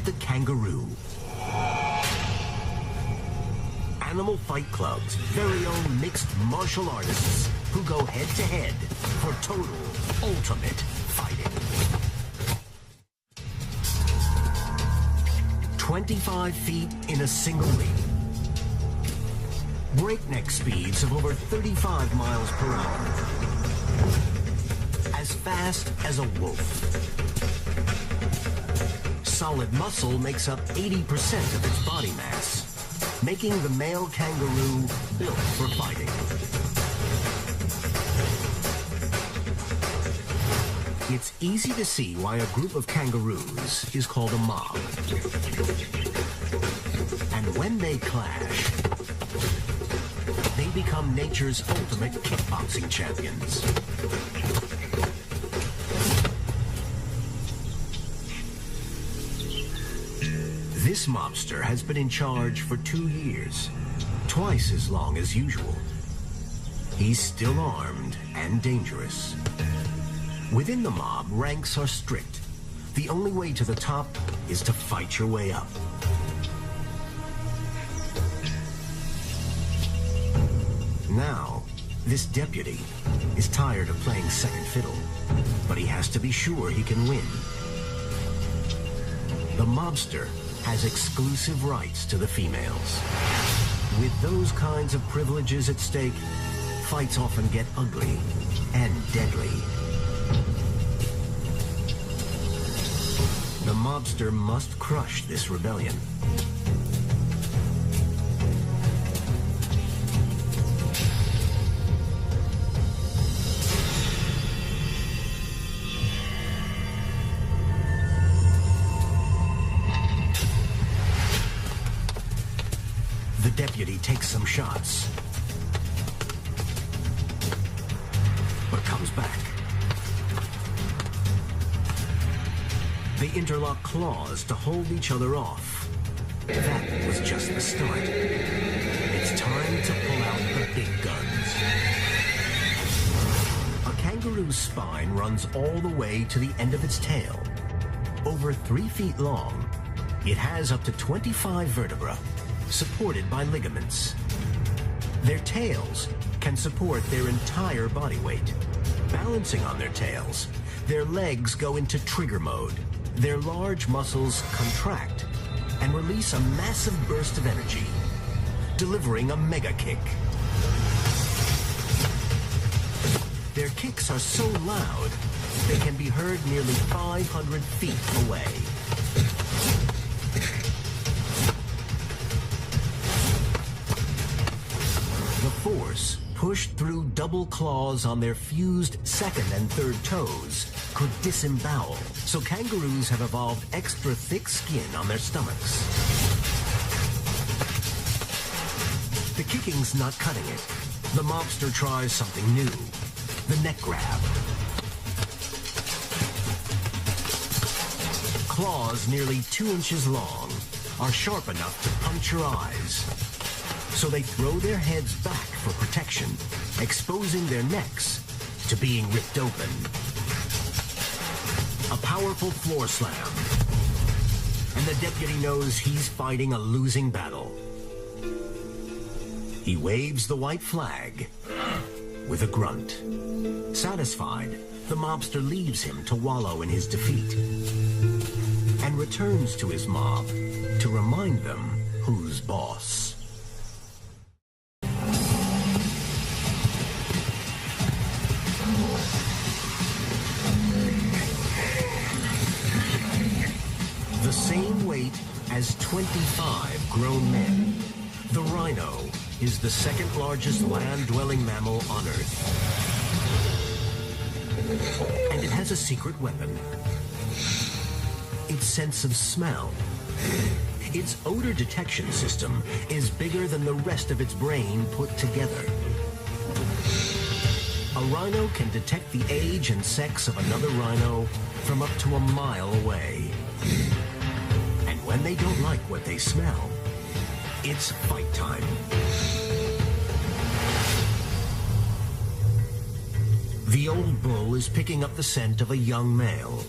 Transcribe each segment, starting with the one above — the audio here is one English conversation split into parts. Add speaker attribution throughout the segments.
Speaker 1: the kangaroo. Animal Fight Club's very own mixed martial artists who go head-to-head for total, ultimate fighting. 25 feet in a single leap. Breakneck speeds of over 35 miles per hour. As fast as a wolf. Solid muscle makes up 80% of its body mass, making the male kangaroo built for fighting. It's easy to see why a group of kangaroos is called a mob. And when they clash, they become nature's ultimate kickboxing champions. This mobster has been in charge for 2 years, twice as long as usual. He's still armed and dangerous. Within the mob, ranks are strict. The only way to the top is to fight your way up. Now, this deputy is tired of playing second fiddle, but he has to be sure he can win. The mobster has exclusive rights to the females. With those kinds of privileges at stake, fights often get ugly and deadly. The mobster must crush this rebellion. The deputy takes some shots, but comes back. They interlock claws to hold each other off. That was just the start. It's time to pull out the big guns. A kangaroo's spine runs all the way to the end of its tail. Over 3 feet long, it has up to 25 vertebrae, supported by ligaments. Their tails can support their entire body weight. Balancing on their tails, their legs go into trigger mode. Their large muscles contract and release a massive burst of energy, delivering a mega kick. Their kicks are so loud, they can be heard nearly 500 feet away. The force pushed through double claws on their fused second and third toes could disembowel, so kangaroos have evolved extra thick skin on their stomachs. The kicking's not cutting it. The mobster tries something new, the neck grab. Claws nearly 2 inches long are sharp enough to puncture eyes, so they throw their heads back for protection, exposing their necks to being ripped open. A powerful floor slam, and the deputy knows he's fighting a losing battle. He waves the white flag with a grunt. Satisfied, the mobster leaves him to wallow in his defeat and returns to his mob to remind them who's boss. The same weight as 25 grown men, the rhino is the second largest land-dwelling mammal on Earth. And it has a secret weapon. Its sense of smell. Its odor detection system is bigger than the rest of its brain put together. A rhino can detect the age and sex of another rhino from up to a mile away. And when they don't like what they smell, it's fight time. The old bull is picking up the scent of a young male.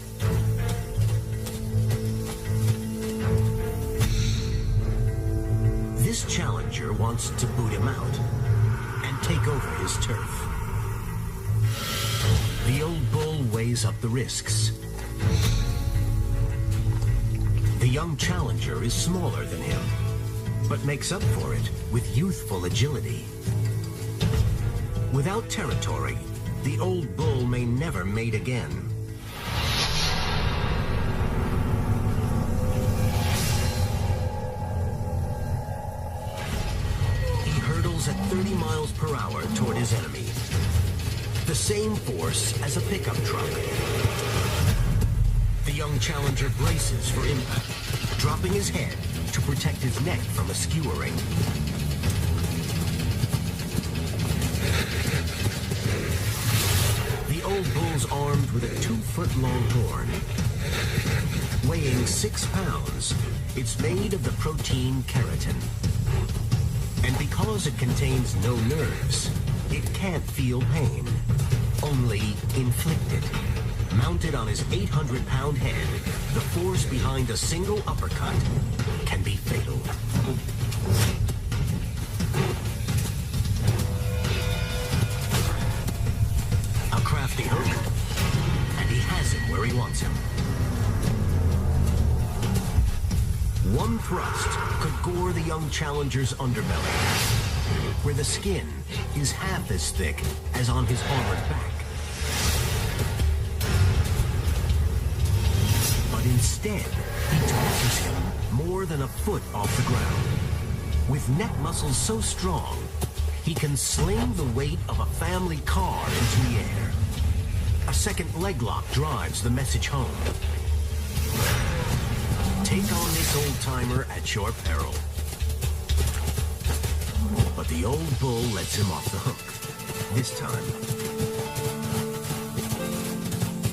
Speaker 1: This challenger wants to boot him out and take over his turf. The old bull weighs up the risks. The young challenger is smaller than him, but makes up for it with youthful agility. Without territory, the old bull may never mate again. He hurdles at 30 miles per hour toward his enemy. The same force as a pickup truck. The young challenger braces for impact, dropping his head to protect his neck from a skewering. The old bull's armed with a 2-foot-long horn. Weighing 6 pounds, it's made of the protein keratin. And because it contains no nerves, it can't feel pain, only inflicted. Mounted on his 800-pound head, the force behind a single uppercut can be fatal. A crafty hook, and he has him where he wants him. One thrust could gore the young challenger's underbelly, where the skin is half as thick as on his armored back. But instead, he tosses him more than a foot off the ground. With neck muscles so strong, he can sling the weight of a family car into the air. A second leg lock drives the message home. Take on this old-timer at your peril. But the old bull lets him off the hook. This time,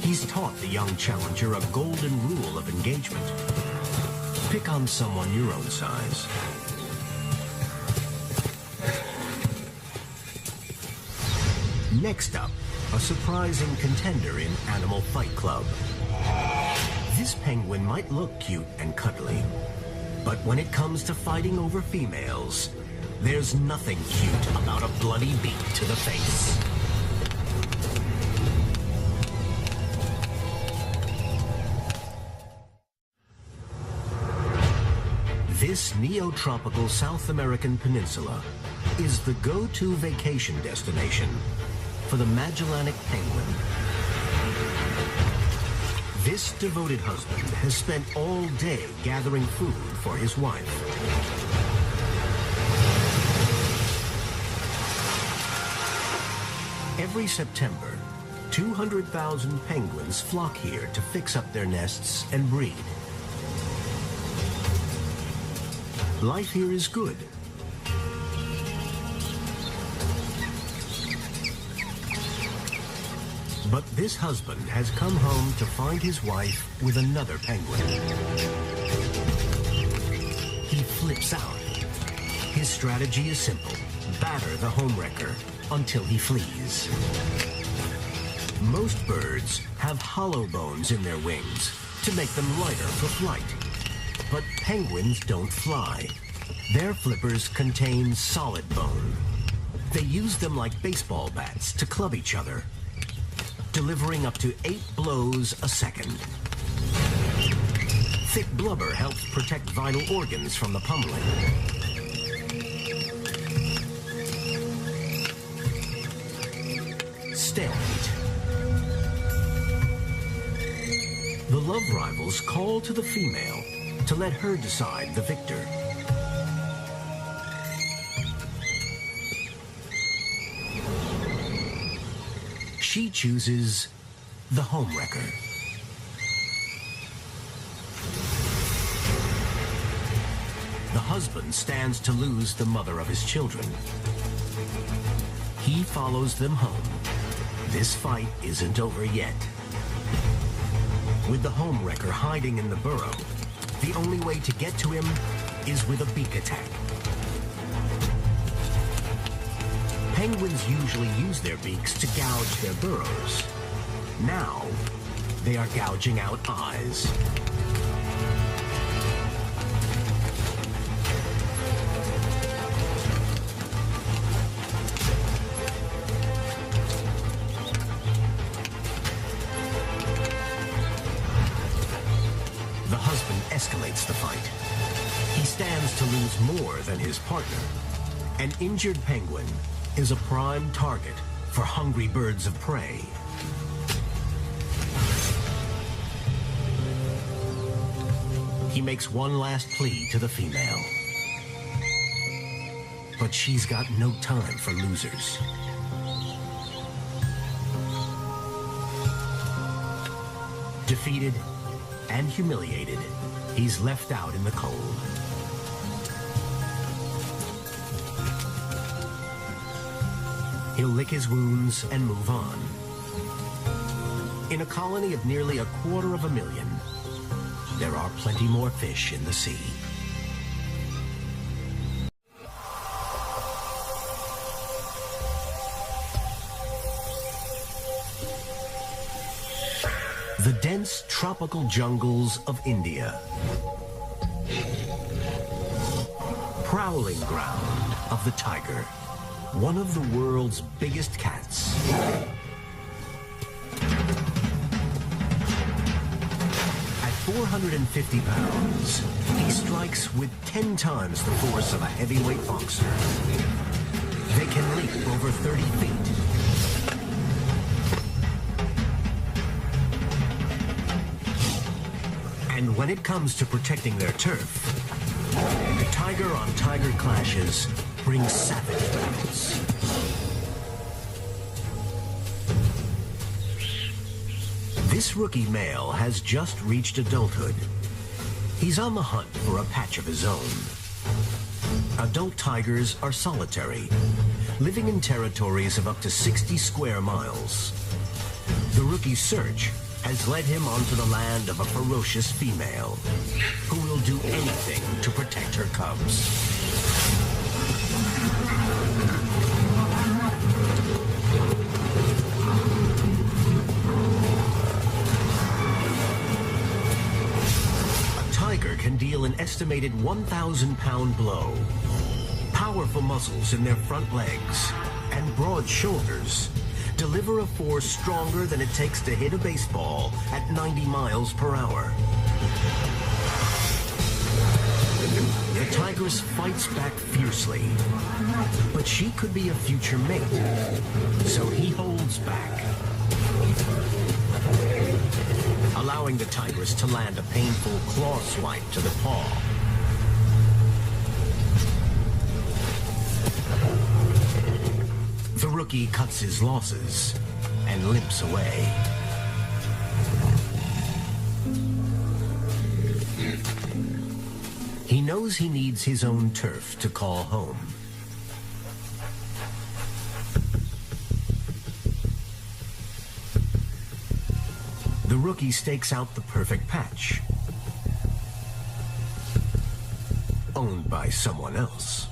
Speaker 1: he's taught the young challenger a golden rule of engagement. Pick on someone your own size. Next up, a surprising contender in Animal Fight Club. This penguin might look cute and cuddly, but when it comes to fighting over females, there's nothing cute about a bloody beat to the face. This neotropical South American peninsula is the go-to vacation destination for the Magellanic penguin. This devoted husband has spent all day gathering food for his wife. Every September, 200,000 penguins flock here to fix up their nests and breed. Life here is good. But this husband has come home to find his wife with another penguin. He flips out. His strategy is simple. Batter the homewrecker until he flees. Most birds have hollow bones in their wings to make them lighter for flight. But penguins don't fly. Their flippers contain solid bone. They use them like baseball bats to club each other, delivering up to 8 blows a second. Thick blubber helps protect vital organs from the pummeling. Stalemate. The love rivals call to the female to let her decide the victor. She chooses the homewrecker. The husband stands to lose the mother of his children. He follows them home. This fight isn't over yet. With the homewrecker hiding in the burrow, the only way to get to him is with a beak attack. Penguins usually use their beaks to gouge their burrows. Now, they are gouging out eyes. The husband escalates the fight. He stands to lose more than his partner. An injured penguin is a prime target for hungry birds of prey. He makes one last plea to the female. But she's got no time for losers. Defeated and humiliated, he's left out in the cold. He'll lick his wounds and move on. In a colony of nearly 250,000, there are plenty more fish in the sea. The dense tropical jungles of India. Prowling ground of the tiger, one of the world's biggest cats. At 450 pounds, he strikes with 10 times the force of a heavyweight boxer. They can leap over 30 feet. And when it comes to protecting their turf, tiger-on-tiger clashes bring savage battles. This rookie male has just reached adulthood. He's on the hunt for a patch of his own. Adult tigers are solitary, living in territories of up to 60 square miles. The rookie's search has led him onto the land of a ferocious female who will do anything to protect her cubs. A tiger can deal an estimated 1,000-pound blow. Powerful muscles in their front legs and broad shoulders deliver a force stronger than it takes to hit a baseball at 90 miles per hour. The tigress fights back fiercely, but she could be a future mate, so he holds back, allowing the tigress to land a painful claw swipe to the paw. The rookie cuts his losses and limps away. He knows he needs his own turf to call home. The rookie stakes out the perfect patch, owned by someone else.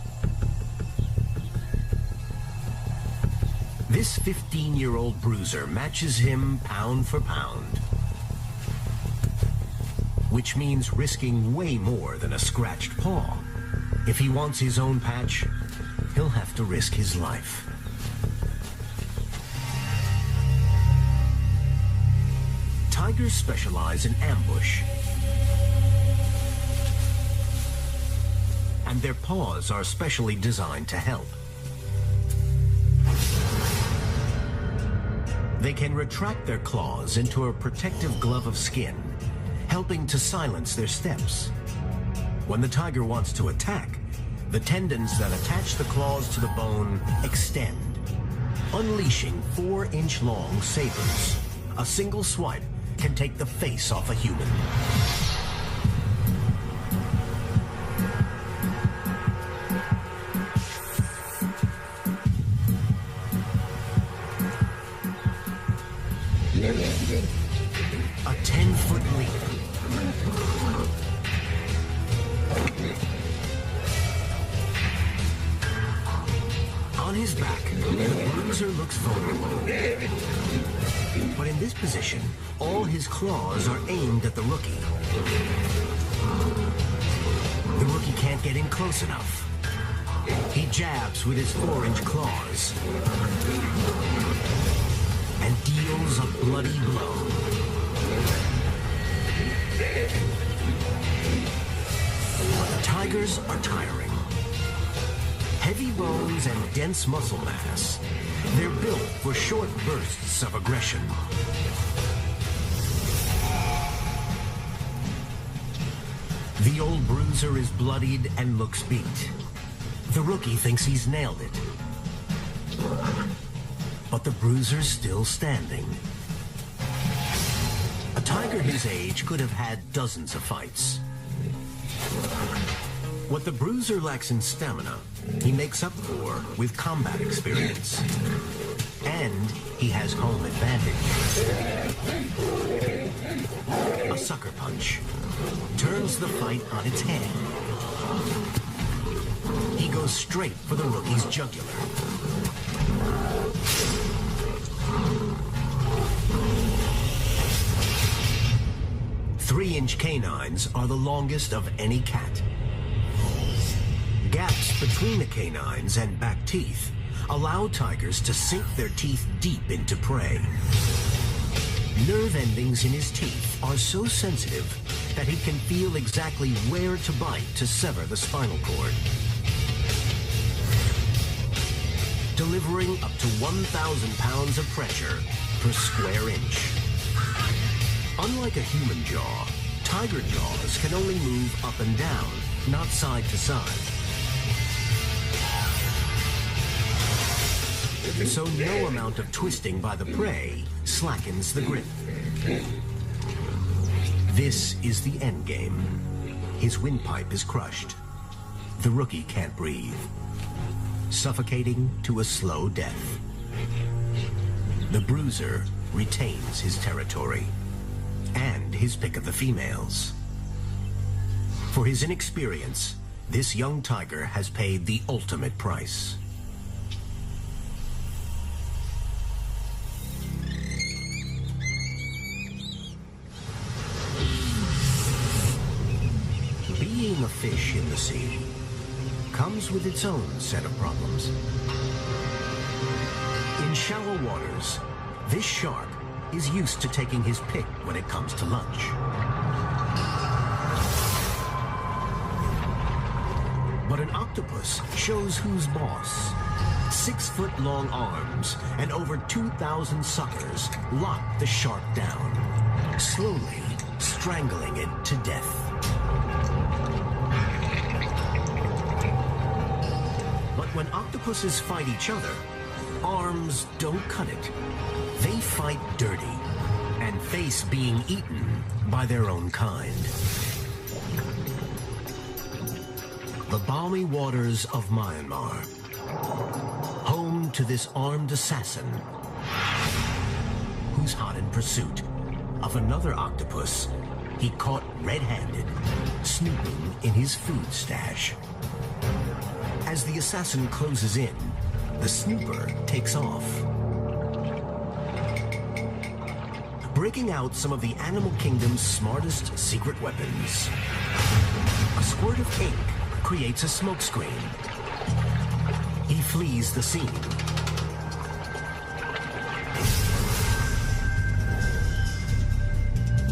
Speaker 1: This 15-year-old bruiser matches him pound for pound, which means risking way more than a scratched paw. If he wants his own patch, he'll have to risk his life. Tigers specialize in ambush, and their paws are specially designed to help. They can retract their claws into a protective glove of skin, helping to silence their steps. When the tiger wants to attack, the tendons that attach the claws to the bone extend, unleashing 4-inch-long sabers. A single swipe can take the face off a human. A 10-foot leap. On his back, the bruiser looks vulnerable. But in this position, all his claws are aimed at the rookie. The rookie can't get in close enough. He jabs with his 4-inch claws and deals a bloody blow. Tigers are tiring. Heavy bones and dense muscle mass, they're built for short bursts of aggression. The old bruiser is bloodied and looks beat. The rookie thinks he's nailed it. But the bruiser's still standing. A tiger his age could have had dozens of fights. What the bruiser lacks in stamina, he makes up for with combat experience. And he has home advantage. A sucker punch turns the fight on its head. He goes straight for the rookie's jugular. Three-inch canines are the longest of any cat. Gaps between the canines and back teeth allow tigers to sink their teeth deep into prey. Nerve endings in his teeth are so sensitive that he can feel exactly where to bite to sever the spinal cord. Delivering up to 1,000 pounds of pressure per square inch. Unlike a human jaw, tiger jaws can only move up and down, not side to side. So no amount of twisting by the prey slackens the grip. This is the end game. His windpipe is crushed. The rookie can't breathe, suffocating to a slow death. The bruiser retains his territory and his pick of the females. For his inexperience, this young tiger has paid the ultimate price. Being a fish in the sea comes with its own set of problems. In shallow waters, this shark is used to taking his pick when it comes to lunch. But an octopus shows who's boss. 6-foot-long arms and over 2,000 suckers lock the shark down, slowly strangling it to death. But when octopuses fight each other, arms don't cut it. They fight dirty and face being eaten by their own kind. The balmy waters of Myanmar, home to this armed assassin who's hot in pursuit of another octopus he caught red-handed, snooping in his food stash. As the assassin closes in, the snooper takes off, breaking out some of the animal kingdom's smartest secret weapons. A squirt of ink creates a smokescreen. He flees the scene.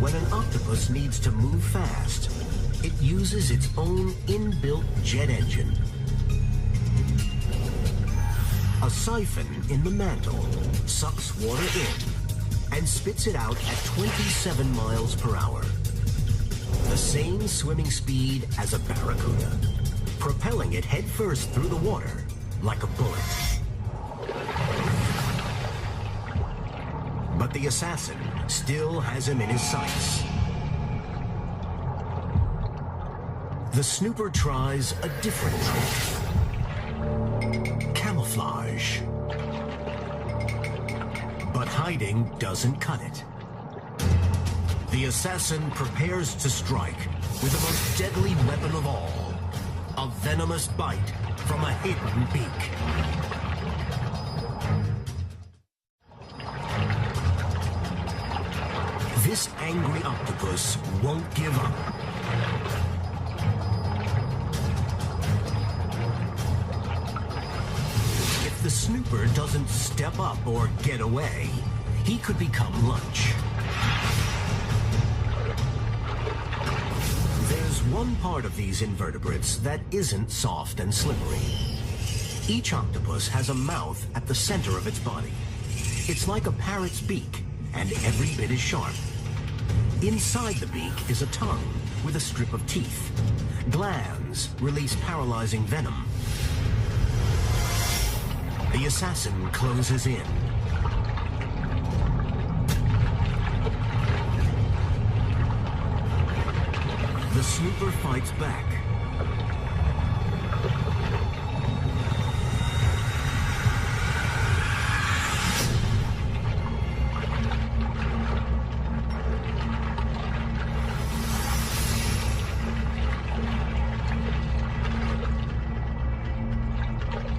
Speaker 1: When an octopus needs to move fast, it uses its own inbuilt jet engine. A siphon in the mantle sucks water in and spits it out at 27 miles per hour. The same swimming speed as a barracuda, propelling it headfirst through the water like a bullet. But the assassin still has him in his sights. The snooper tries a different trick. Camouflage. But hiding doesn't cut it. The assassin prepares to strike with the most deadly weapon of all, a venomous bite from a hidden beak. This angry octopus won't give up. If the snooper doesn't step up or get away, he could become lunch. There's one part of these invertebrates that isn't soft and slippery. Each octopus has a mouth at the center of its body. It's like a parrot's beak, and every bit is sharp. Inside the beak is a tongue with a strip of teeth. Glands release paralyzing venom. The assassin closes in. The snooper fights back.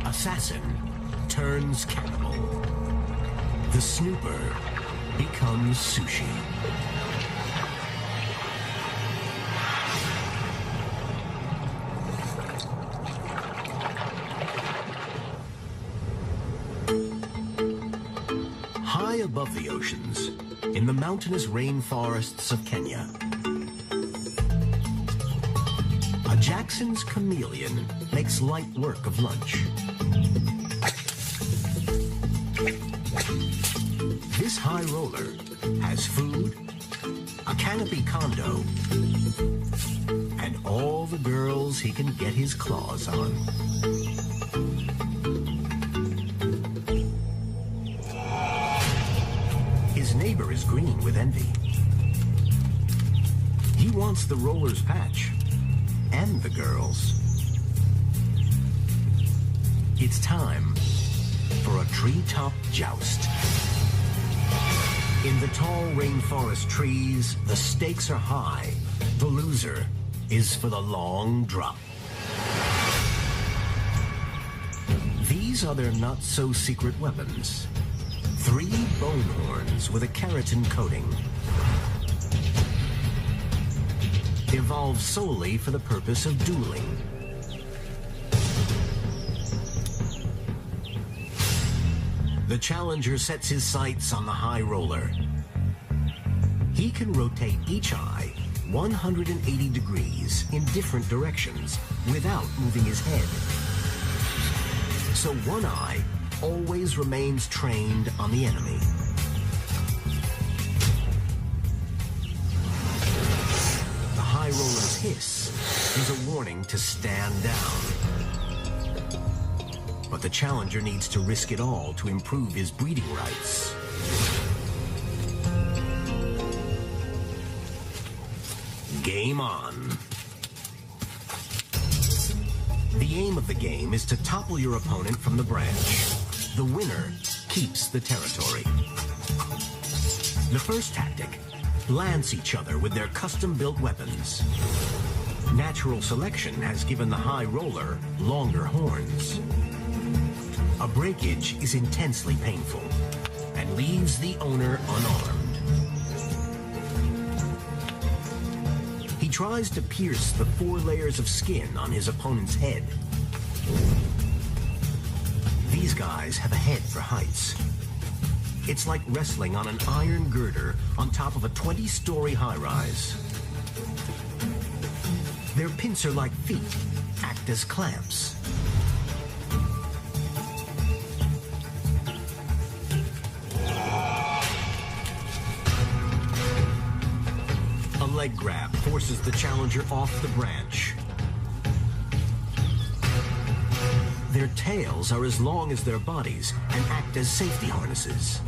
Speaker 1: Assassin turns cannibal. The snooper becomes sushi. High above the oceans, in the mountainous rainforests of Kenya, a Jackson's chameleon makes light work of lunch. This high roller has food, a canopy condo, and all the girls he can get his claws on. His neighbor is green with envy. He wants the roller's patch and the girls. It's time for a treetop joust. In the tall rainforest trees, the stakes are high. The loser is for the long drop. These are their not-so-secret weapons. 3 bone horns with a keratin coating. Evolved solely for the purpose of dueling. The challenger sets his sights on the high roller. He can rotate each eye 180 degrees in different directions without moving his head. So one eye always remains trained on the enemy. The high roller's hiss is a warning to stand down. But the challenger needs to risk it all to improve his breeding rights. Game on. The aim of the game is to topple your opponent from the branch. The winner keeps the territory. The first tactic, lance each other with their custom-built weapons. Natural selection has given the high roller longer horns. A breakage is intensely painful and leaves the owner unarmed. He tries to pierce the 4 layers of skin on his opponent's head. These guys have a head for heights. It's like wrestling on an iron girder on top of a 20-story high-rise. Their pincer-like feet act as clamps. A leg grab forces the challenger off the branch. Their tails are as long as their bodies and act as safety harnesses.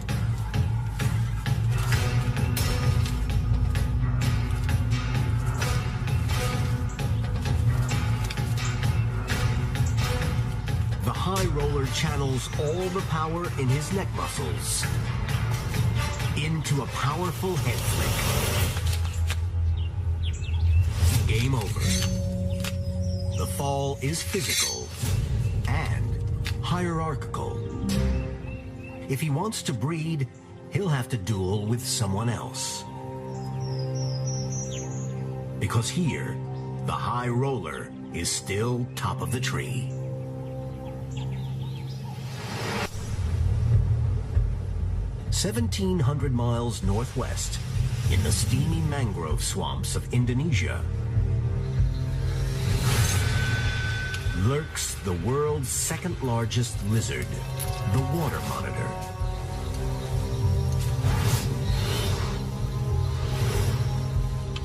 Speaker 1: The high roller channels all the power in his neck muscles into a powerful head flick. Game over. The fall is physical and hierarchical. If he wants to breed, he'll have to duel with someone else. Because here, the high roller is still top of the tree. "1,700 miles northwest, in the steamy mangrove swamps of Indonesia, lurks the world's second-largest lizard, the water monitor.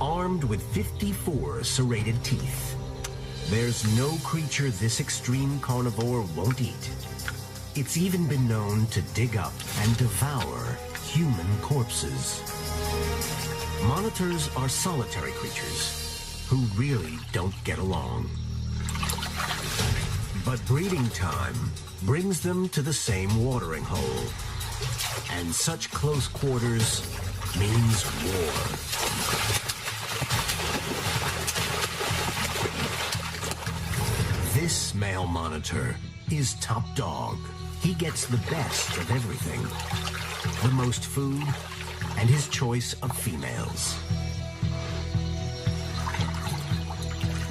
Speaker 1: Armed with 54 serrated teeth, there's no creature this extreme carnivore won't eat. It's even been known to dig up and devour human corpses. Monitors are solitary creatures who really don't get along. But breeding time brings them to the same watering hole. And such close quarters means war. This male monitor is top dog. He gets the best of everything. The most food and his choice of females.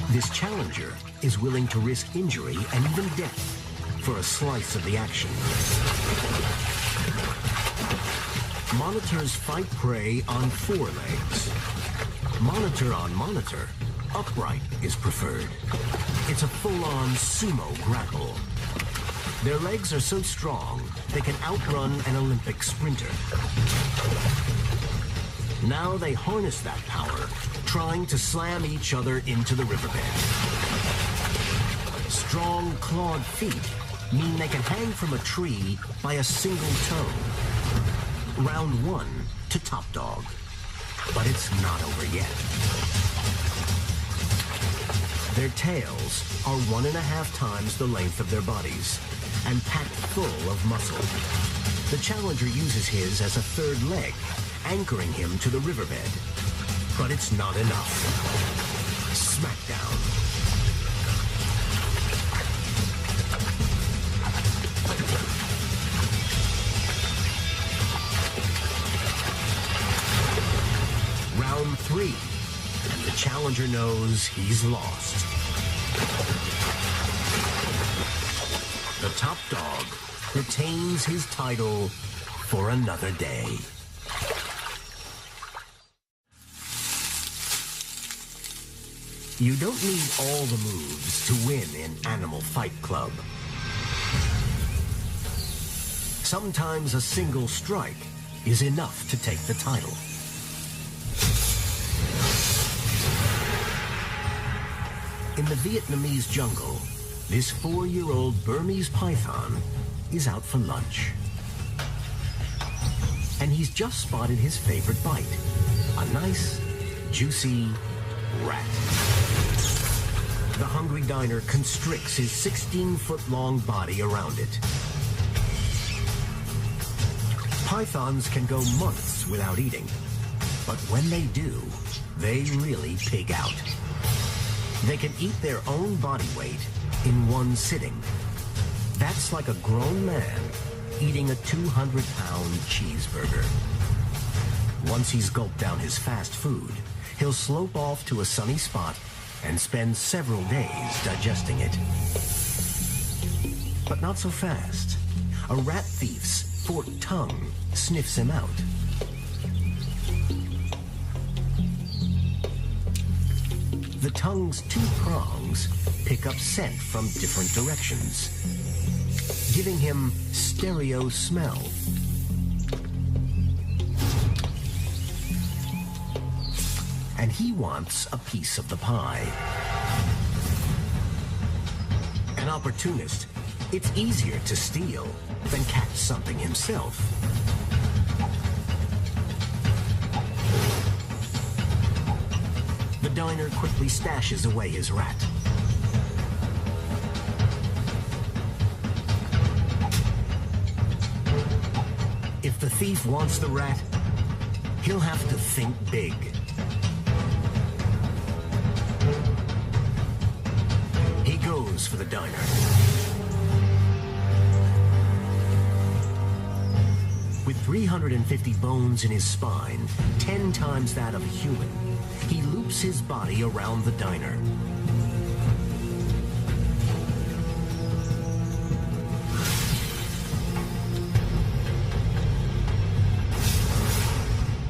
Speaker 1: This challenger is willing to risk injury and even death for a slice of the action. Monitors fight prey on 4 legs. Monitor on monitor, upright is preferred. It's a full-on sumo grapple. Their legs are so strong, they can outrun an Olympic sprinter. Now they harness that power, trying to slam each other into the riverbed. Strong, clawed feet mean they can hang from a tree by a single toe. Round 1 to top dog. But it's not over yet. Their tails are 1.5 times the length of their bodies and packed full of muscle. The challenger uses his as a third leg, anchoring him to the riverbed. But it's not enough. Smackdown. Round 3, and the challenger knows he's lost. The top dog retains his title for another day. You don't need all the moves to win in Animal Fight Club. Sometimes a single strike is enough to take the title. In the Vietnamese jungle, this 4-year-old Burmese python is out for lunch. And he's just spotted his favorite bite, a nice, juicy rat. The hungry diner constricts his 16-foot-long body around it. Pythons can go months without eating, but when they do, they really pig out. They can eat their own body weight in one sitting. That's like a grown man eating a 200-pound cheeseburger. Once he's gulped down his fast food, he'll slope off to a sunny spot and spend several days digesting it. But not so fast. A rat thief's forked tongue sniffs him out. The tongue's 2 prongs pick up scent from different directions, giving him stereo smell. And he wants a piece of the pie. An opportunist, it's easier to steal than catch something himself. The diner quickly stashes away his rat. If the thief wants the rat, he'll have to think big. He goes for the diner. With 350 bones in his spine, 10 times that of a human, he loops his body around the diner.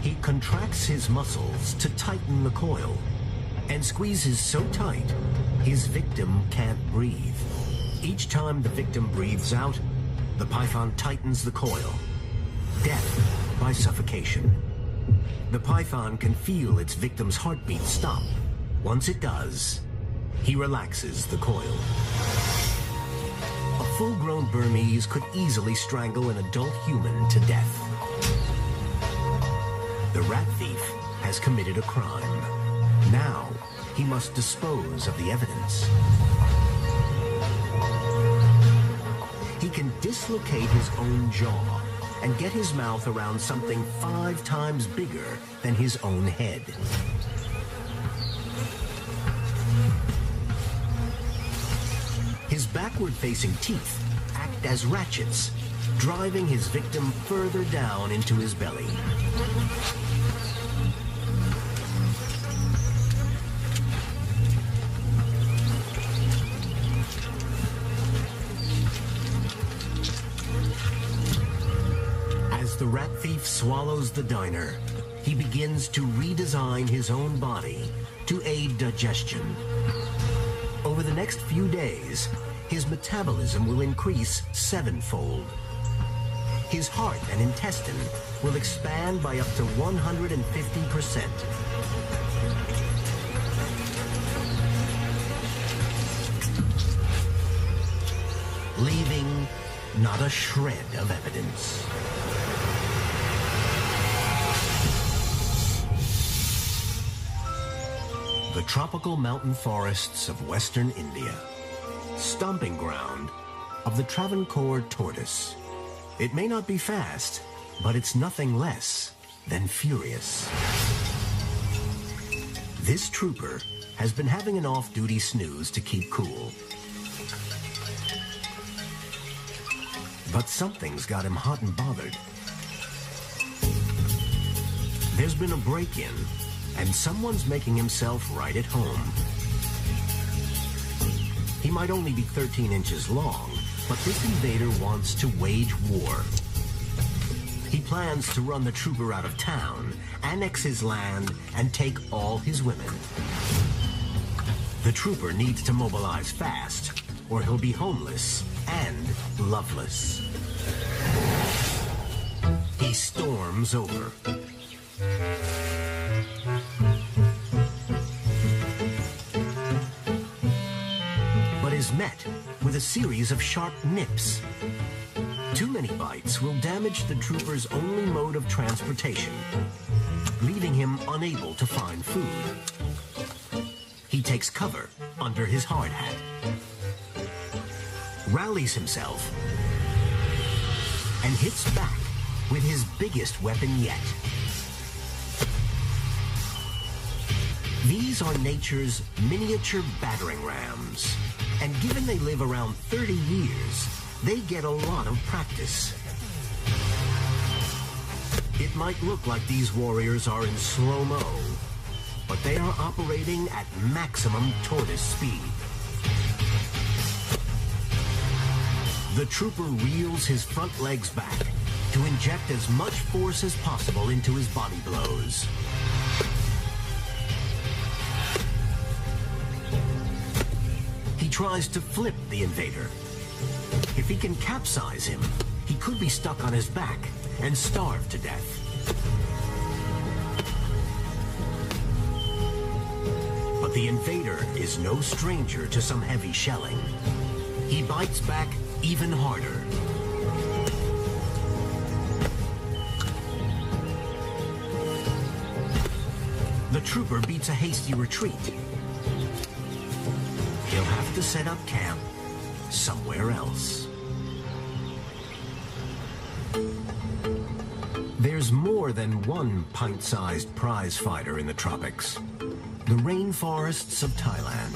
Speaker 1: He contracts his muscles to tighten the coil and squeezes so tight His victim can't breathe. Each time the victim breathes out, the python tightens the coil. Death by suffocation. The python can feel its victim's heartbeat stop. Once it does, he relaxes the coil. A full-grown Burmese could easily strangle an adult human to death. The rat thief has committed a crime. Now, he must dispose of the evidence. He can dislocate his own jaw and get his mouth around something 5 times bigger than his own head. His backward-facing teeth act as ratchets, driving his victim further down into his belly. As the rat thief swallows the diner, he begins to redesign his own body to aid digestion. Over the next few days, his metabolism will increase 7-fold. His heart and intestine will expand by up to 150%. Leaving not a shred of evidence. The tropical mountain forests of western India, stomping ground of the Travancore tortoise. It may not be fast, but it's nothing less than furious. This trooper has been having an off-duty snooze to keep cool. But something's got him hot and bothered. There's been a break-in, and someone's making himself right at home. He might only be 13 inches long, but this invader wants to wage war. He plans to run the trooper out of town, annex his land, and take all his women. The trooper needs to mobilize fast, or he'll be homeless and loveless. He storms over. But is met with a series of sharp nips. Too many bites will damage the trooper's only mode of transportation, leaving him unable to find food. He takes cover under his hard hat, rallies himself, and hits back with his biggest weapon yet. These are nature's miniature battering rams, and given they live around 30 years, they get a lot of practice. It might look like these warriors are in slow-mo, but they are operating at maximum tortoise speed. The trooper reels his front legs back to inject as much force as possible into his body blows. He tries to flip the invader. If he can capsize him, he could be stuck on his back and starve to death. But the invader is no stranger to some heavy shelling. He bites back even harder. The trooper beats a hasty retreat. He'll have to set up camp somewhere else. There's more than one pint-sized prize fighter in the tropics. The rainforests of Thailand,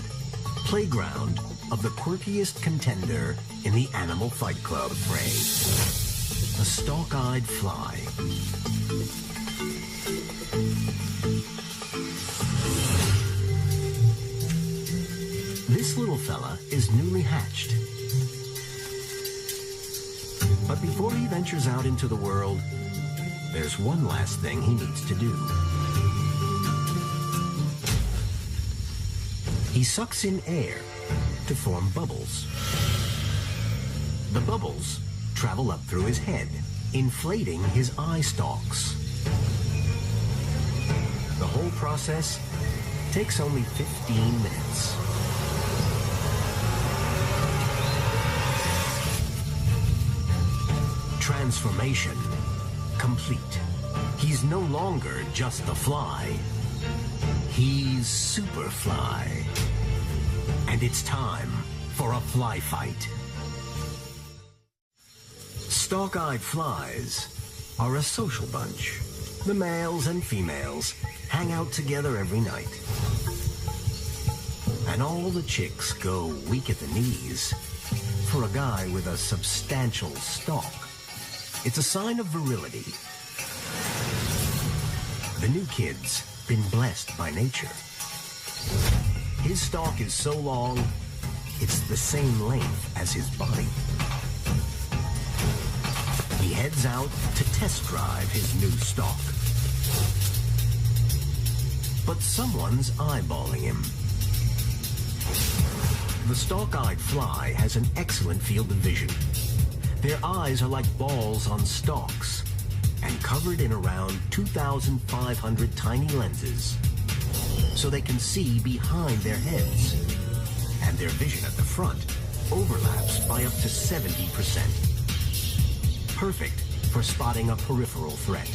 Speaker 1: playground of the quirkiest contender in the animal fight club fray. A stalk-eyed fly. This little fella is newly hatched. But before he ventures out into the world, there's one last thing he needs to do. He sucks in air to form bubbles. The bubbles travel up through his head, inflating his eye stalks. The whole process takes only 15 minutes. Transformation complete. He's no longer just a fly. He's Superfly. And it's time for a fly fight. Stalk-eyed flies are a social bunch. The males and females hang out together every night. And all the chicks go weak at the knees for a guy with a substantial stalk. It's a sign of virility. The new kid's been blessed by nature. His stalk is so long, it's the same length as his body. He heads out to test drive his new stalk. But someone's eyeballing him. The stalk-eyed fly has an excellent field of vision. Their eyes are like balls on stalks and covered in around 2,500 tiny lenses, so they can see behind their heads, and their vision at the front overlaps by up to 70%. Perfect for spotting a peripheral threat.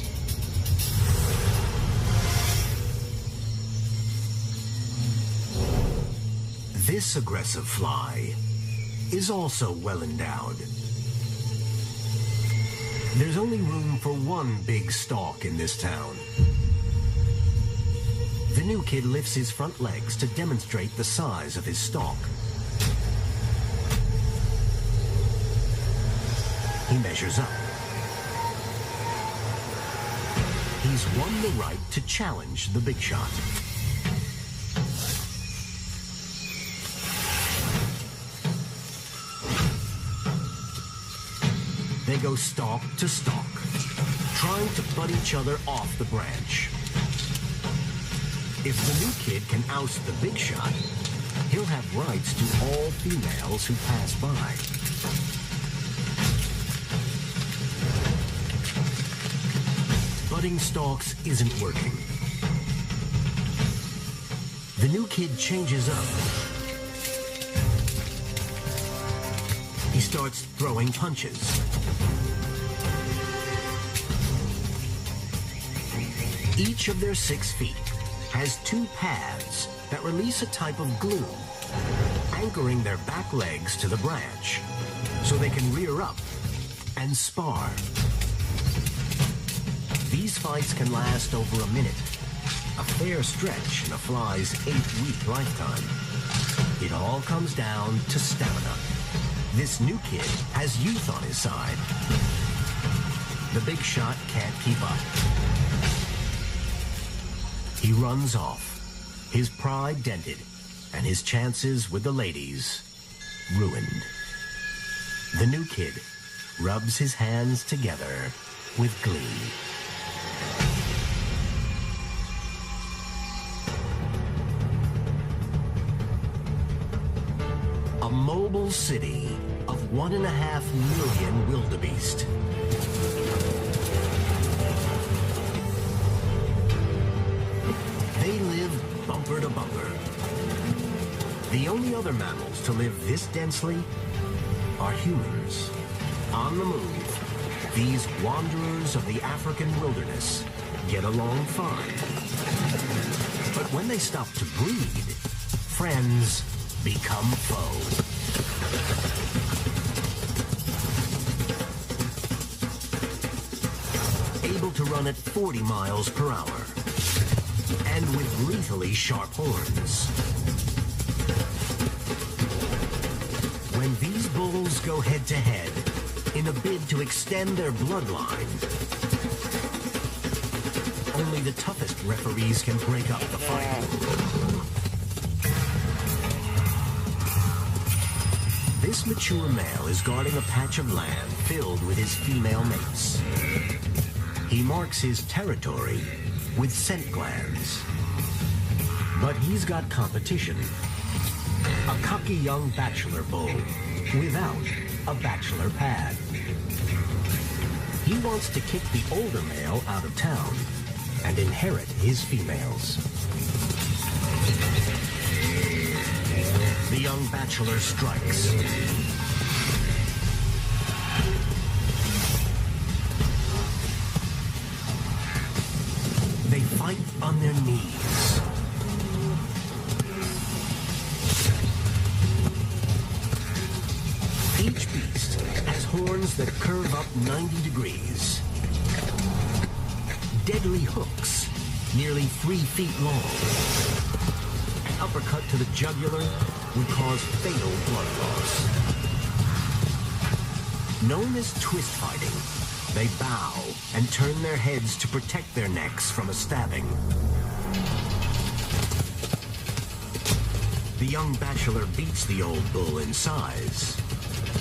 Speaker 1: This aggressive fly is also well endowed. There's only room for one big stalk in this town. The new kid lifts his front legs to demonstrate the size of his stalk. He measures up. He's won the right to challenge the big shot. They go stalk to stalk, trying to butt each other off the branch. If the new kid can oust the big shot, he'll have rights to all females who pass by. Butting stalks isn't working. The new kid changes up. He starts throwing punches. Each of their 6 feet has 2 pads that release a type of glue, anchoring their back legs to the branch so they can rear up and spar. These fights can last over a minute, a fair stretch in a fly's 8-week lifetime. It all comes down to stamina. This new kid has youth on his side. The big shot can't keep up. He runs off, his pride dented, and his chances with the ladies ruined. The new kid rubs his hands together with glee. A mobile city of 1.5 million wildebeest. They live bumper to bumper. The only other mammals to live this densely are humans. On the move, these wanderers of the African wilderness get along fine. But when they stop to breed, friends become foes. Able to run at 40 miles per hour, and with lethally sharp horns. When these bulls go head-to-head in a bid to extend their bloodline, only the toughest referees can break up the fight. This mature male is guarding a patch of land filled with his female mates. He marks his territory with scent glands. But he's got competition. A cocky young bachelor bull without a bachelor pad. He wants to kick the older male out of town and inherit his females. The young bachelor strikes. They fight on their knees. Each beast has horns that curve up 90 degrees. Deadly hooks, nearly 3 feet long. An uppercut to the jugular would cause fatal blood loss. Known as twist fighting, they bow and turn their heads to protect their necks from a stabbing. The young bachelor beats the old bull in size.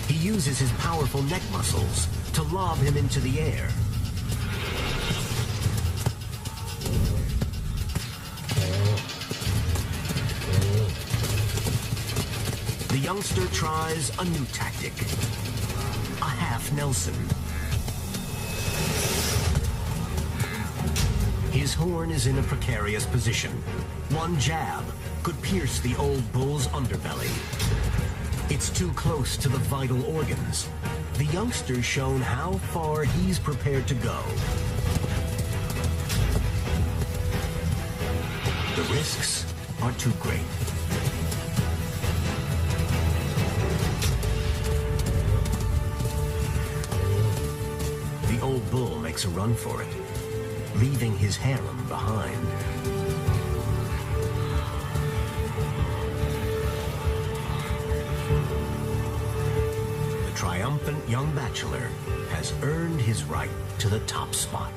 Speaker 1: He uses his powerful neck muscles to lob him into the air. The youngster tries a new tactic, a half Nelson. His horn is in a precarious position. One jab could pierce the old bull's underbelly. It's too close to the vital organs. The youngster's shown how far he's prepared to go. The risks are too great. The old bull makes a run for it, leaving his harem behind. The triumphant young bachelor has earned his right to the top spot.